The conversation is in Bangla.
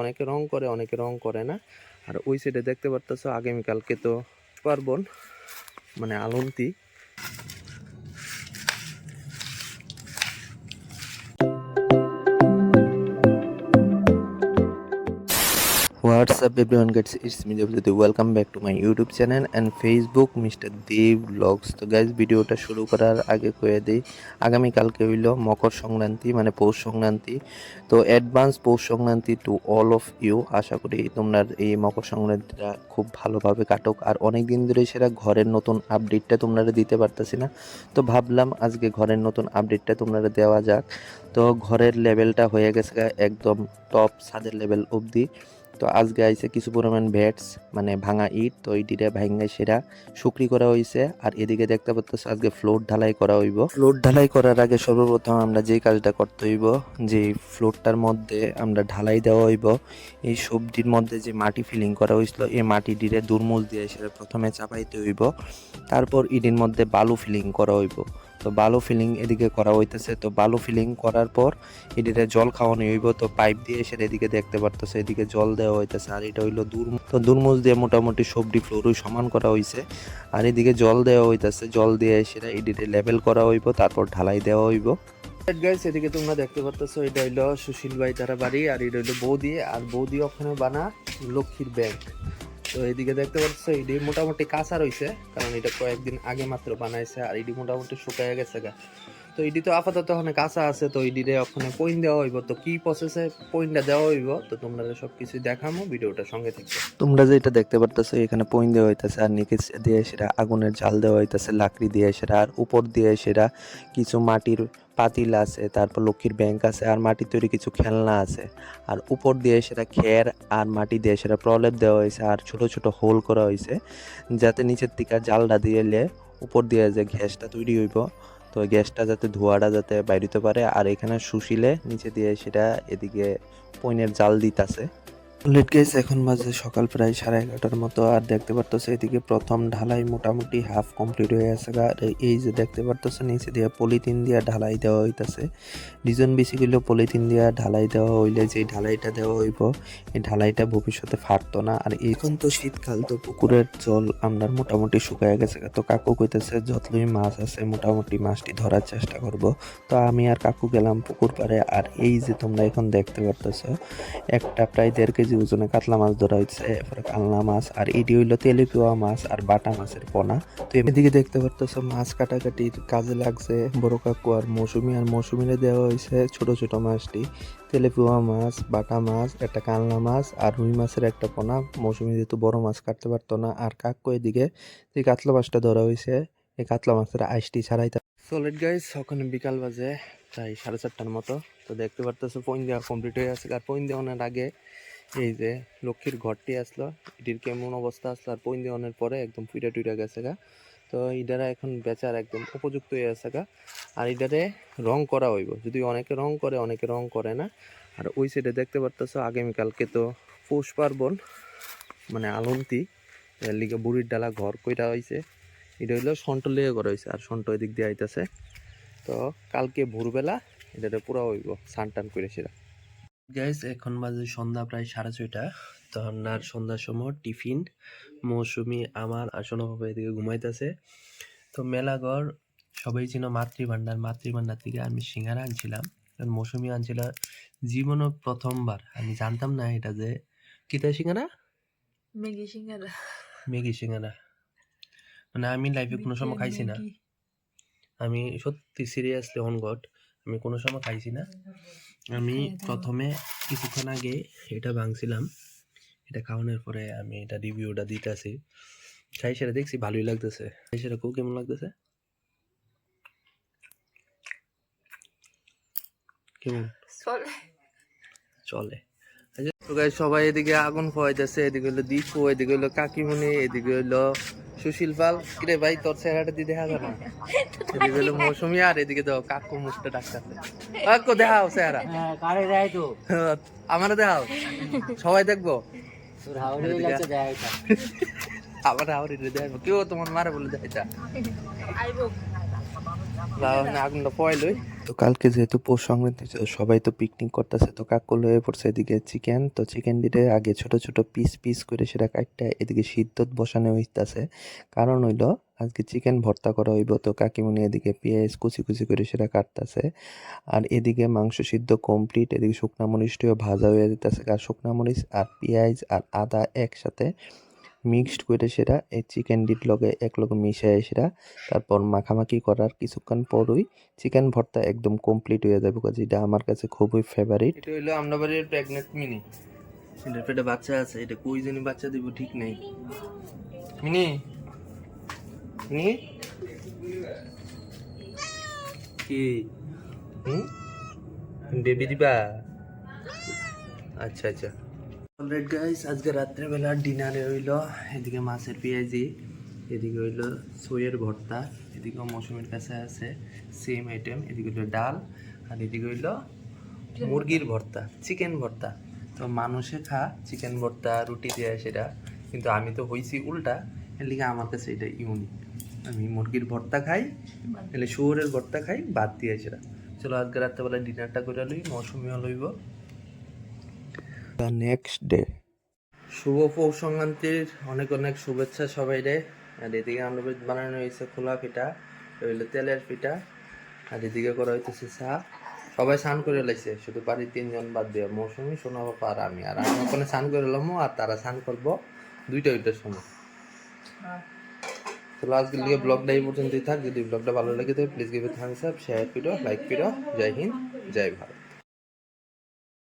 অনেকে রং করে, অনেকে রং করে না। আর ওই সাইডে দেখতে পারতেছো আগামীকালকে তো পার্বণ, মানে আলন্তি। What's up everyone guys, it's me Devduti. Welcome back to my YouTube channel and Facebook Mr. Dev Vlogs. তো গাইজ ভিডিওটা শুরু করার আগে কয়ে দিই, আগামীকালকে হইল মকর সংক্রান্তি, মানে পৌষ সংক্রান্তি। তো advance Poush Sankranti to all of you. আশা করি তোমরা এই মকর সংক্রান্তিটা খুব ভালোভাবে কাটুক। আর অনেক দিন ধরে সেটা ঘরের নতুন আপডেটটা তোমরা দিতে পারতেছি না, তো ভাবলাম আজকে ঘরের নতুন আপডেটটা তোমরা দেওয়া যাক। তো ঘরের লেভেলটা হয়ে গেছে একদম টপ ছাদের লেভেল অবধি। তো আজকে আইছে কিছু পরিমাণ ভ্যাটস, মানে ভাঙা ইট, তো ইটিটা ভাঙা সেরা শুকরি করা হয়েছে। আর এদিকে দেখতে পাচ্ছ আজকে ফ্লোর ঢালাই করা হইব। ফ্লোর ঢালাই করার আগে সর্বপ্রথম আমরা যেই কাজটা করতে হইব, যে ফ্লোরটার মধ্যে আমরা ঢালাই দেওয়া হইব, এই সবজির মধ্যে যে মাটি ফিলিং করা হয়েছিল এই মাটি ডিরে দুর্মূল দিয়ে সেটা প্রথমে চাপাইতে হইব। তারপর ইটির মধ্যে বালু ফিলিং করা হইব। তো বালু ফিলিং এদিকে করা হইতেছে। তো বালু ফিলিং করার পর এদিকে জল খাওয়ানো হইব। তো পাইপ দিয়ে সেটা এদিকে দেখতে পারতেছে, এদিকে জল দেওয়া হইতেছে। আর এটা হইলো দুর্মুজ দিয়ে মোটামুটি সবজি ফ্লোরই সমান করা হয়েছে। আর এদিকে জল দেওয়া হইতেছে, জল দিয়ে সেটা এদিকে লেভেল করা হইব, তারপর ঢালাই দেওয়া হইব। গাইস এদিকে তোমরা দেখতে পারতেছো এটা হইলো সুশীল ভাই তারা বাড়ি, আর এটা হইলো বৌদি। আর বৌদি ওখানে বানা লক্ষ্মীর ব্যাংক। তো এইদিকে দেখতে পাচ্ছ এটি মোটামুটি কাঁচা রয়েছে, কারণ এটা কয়েকদিন আগে মাত্র বানাইছে। আর এটি মোটামুটি শুকাইয়া গেছে গা। তো এটি তো আপাতত ওখানে কাঁচা আছে, তো এটিরে ওখানে পয়েন্ট দেওয়া হইব। তো কি প্রসেসে পয়েন্টটা দেওয়া হইব তো তোমরা সবকিছু দেখামো, ভিডিওটার সঙ্গে থাকবে। তোমরা যেটা দেখতে পারতেছো এখানে পয়েন্ট দেওয়া হইতেছে, আর নিচে দিয়ে সেটা আগুনের জাল দেওয়া হইতেছে লাকড়ি দিয়ে সেটা। আর উপর দিয়ে সেটা কিছু মাটির পাতিল আছে, তারপর লক্ষ্মীর ব্যাংক আছে, আর মাটি তৈরি কিছু খেলনা আছে। আর উপর দিয়ে সেটা খের আর মাটি দিয়ে সেটা প্রলেপ দেওয়া হয়েছে, আর ছোট ছোট হোল করা হয়েছে যাতে নিচের দিকে জালটা দিলে উপর দিয়ে যে গ্যাসটা তৈরি হইব, তো গ্যাসটা যাতে ধোঁয়াটা যাতে বাইরিতে পারে। আর এখানে শুষিলে নিচে দিয়ে সেটা এদিকে পইনের জাল দিতেছে। লেট গাইস এখন বাজে সকাল প্রায় 11:30টার মতো। আর দেখতে পারতেছে এদিকে প্রথম ঢালাই মোটামুটি হাফ কমপ্লিট হয়ে গেছে। আর এই যে দেখতে পারতেছে নিচে দিয়ে পলিথিন দিয়ে ঢালাই দেওয়া হইতাছে। রিজন বেশি করলে পলিথিন দিয়ে ঢালাই দেওয়া হইলে যে ঢালাইটা দেওয়া হইব এই ঢালাইটা ভবিষ্যতে ফাটতো না। আর এখন তো শীতকাল, তো পুকুরের জল আমরা মোটামুটি শুকায় গেছে। তো কাকু কইতেছে যতই মাছ আছে মোটামুটি মাছটি ধরার চেষ্টা করব। তো আমি আর কাকু গেলাম পুকুর পাড়ে। আর এই যে তোমরা এখন দেখতে পারতেছো একটা প্রায় 1.5 কেজি ওজনে কাতলা মাছ ধরা হয়েছে, এরপরে কালনা মাছ। আর এটি হইলো তেলেপিয়া মাছ আর বাটা মাছের পোনা। তো এদিকে দেখতে পারতেছো মাছ কাটাকাটির কাজে লাগছে বড় কাকু আর মৌসুমি। আর মৌসুমিরে দেওয়া হয়েছে ছোট ছোট মাছটি, তেলেপিয়া মাছ, বাটা মাছ, একটা কালনা মাছ আর রুই মাছের একটা পোনা। মৌসুমি যেহেতু বড় মাছ কাটতে পারতো না। আর কাকু এদিকে যে কাতলা মাছটা ধরা হয়েছে এই কাতলা মাছের আইসটি ছাড়াই। সলিড গাইস ওখানে বিকাল বাজে প্রায় 4:30টার মতো। তো দেখতে পারতেছো পয়েন্ট দেওয়া কমপ্লিট হয়ে গেছে। আর পয়েন্ট দেওয়ানোর আগে এই যে লক্ষ্মীর ঘরটি আসলো, এটির কেমন অবস্থা আসলো। আর পয়েন্ট দেওয়ানোর পরে একদম ফুইটা টুইটা গেছে গা। তো ইডারা এখন বেচার একদম উপযুক্ত হয়ে আছে গা। আর ইডারে রং করা হইব, যদি অনেকে রং করে, অনেকে রং করে না। আর ওই সাইডে দেখতে পারতেছো আগামীকালকে তো পৌষ পার্বণ, মানে আলন্তি, এর লিগে বুড়ির ডালা ঘর কইরা হয়েছে। এটা হইলো সন্ট লিয়ে করা হয়েছে, আর সন্ট এদিক দিয়ে আইতেছে। তো কালকে ভোরবেলা এটা পুরা হইব স্নান টান করে সেরা। গাইস এখন বাজে সন্ধ্যা প্রায় 6:30। তো আপনার সন্ধ্যার সময় টিফিন মৌসুমি আমার আসন হবে এদিকে ঘুমাইতেছে। তো মেলাঘর সবাই ছিল মাতৃভান্ডার থেকে আমি সিঙ্গারা আনছিলাম, কারণ মৌসুমি আনছিল জীবনে প্রথমবার। আমি জানতাম না এটা যে কিতা সিঙ্গারা, ম্যাগি সিঙ্গারা, মানে আমি লাইফে কোনো সময় খাইছি না। আমি সত্যি সিরিয়াসলি অন গড আমি কোনো সময় খাইছি না। আমি প্রথমে কিছুক্ষণ আগে এটা ভাঙছিলাম, এটা খাওয়ানোর পরে আমি এটা রিভিউটা দিতেছি। খাই সেটা দেখছি ভালোই লাগতেছে। খাই সেটা খুব কেমন লাগতেছে, কেমন চলে। তো গাইস সবাই এদিকে আগুন খোয়াইতেছে, এদিকে হলো দীপু, এদিকে হলো কাকিমণি, এদিকে হলো সুশীল পাল। কিরে ভাই তোর চেহারাটা দিয়ে দেখা যায় না। এদিকে হলো মৌসুমি, আর এদিকে তো কাকু মুখটা ডাকতেছে। কাকু দেখাও চেহারা, আমারও দেখাও, সবাই দেখবো। আবার আবার দেখবো, কেউ তোমার মারে বলে দেখাইতা। আগুনটা পয়লই তো কালকে যেহেতু পৌষ সংক্রান্তি ছিল, সবাই তো পিকনিক করতেছে, তো কাকু লয়ে পড়ছে এদিকে চিকেন। তো চিকেন দিলে আগে ছোট ছোট পিস পিস করে সেটা কাটটা এদিকে সিদ্ধত বসানো হইতাছে। কারণ হইলো আজকে চিকেন ভর্তা করা হইব, তো কাকিমুনি এদিকে পেঁয়াজ কুচি কুচি করে সেটা কাটতাছে। আর এদিকে মাংস সিদ্ধ কমপ্লিট, এদিকে শুকনা মরিচটিও ভাজা হয়ে যেতেছে। আর শুকনা মরিচ আর পেঁয়াজ আর আদা একসাথে মিক্সড করে সেটা এই চিকেন ডিট লগে একলগে মিশাই সেটা তারপর মাখামাখি করার কিছুক্ষণ পরই চিকেন ভর্তা একদম কমপ্লিট হয়ে যাবে, যেটা আমার কাছে খুবই ফেভারিট। এটা হইলো আমরা বাড়ির প্রেগনেন্ট মিনি, এটার পেটে বাচ্চা আছে, এটা কই জানি বাচ্চা দিব ঠিক নেই। মিনি মিনি কি বেবি দিবা? আচ্ছা আচ্ছা। অলরাইট গাইস, আজকে রাত্রেবেলা ডিনারে হইলো এদিকে মাছের পেঁয়াজি, এদিকে হইলো সইয়ের ভর্তা, এদিকে মৌসুমীর কাছে আছে সেম আইটেম, এদিকে হইলো ডাল, আর এদিকে হইলো মুরগির ভর্তা, চিকেন ভর্তা। তো মানুষে খা চিকেন ভর্তা রুটি দেয় সেটা, কিন্তু আমি তো হইছি উল্টা, এর লিগে আমার কাছে এটা ইউনিক। আমি মুরগির ভর্তা খাই, তাহলে শুয়োরের ভর্তা খাই বাদ দিয়ে সেটা। চলো আজকে রাত্রেবেলা ডিনারটা করে লই, মৌসুমিও লইব। The next day. শুভ পৌষ সংক্রান্তির অনেক অনেক শুভেচ্ছা সবাইরে। আর এদিকে আমরা বানানো হয়েছে খোলা পিঠা, হইলো তেলের পিঠা, আর এদিকে করা হইতেছে চা। সবাই স্নান করে লাইছে, শুধু বাড়ির 3 জন বাদ দিয়ে, মৌসুমি, সোনা বাবা আর আমি। আর আমি ওখানে স্নান করে লামো, আর তারা স্নান করবো 2টার সময়। চলো আজকের লিগে ব্লগটা এই পর্যন্তই থাক। যদি ব্লগটা ভালো লাগে তো please give a Thums up, share করো, লাইক করো। জয় হিন্দ, জয় ভারত।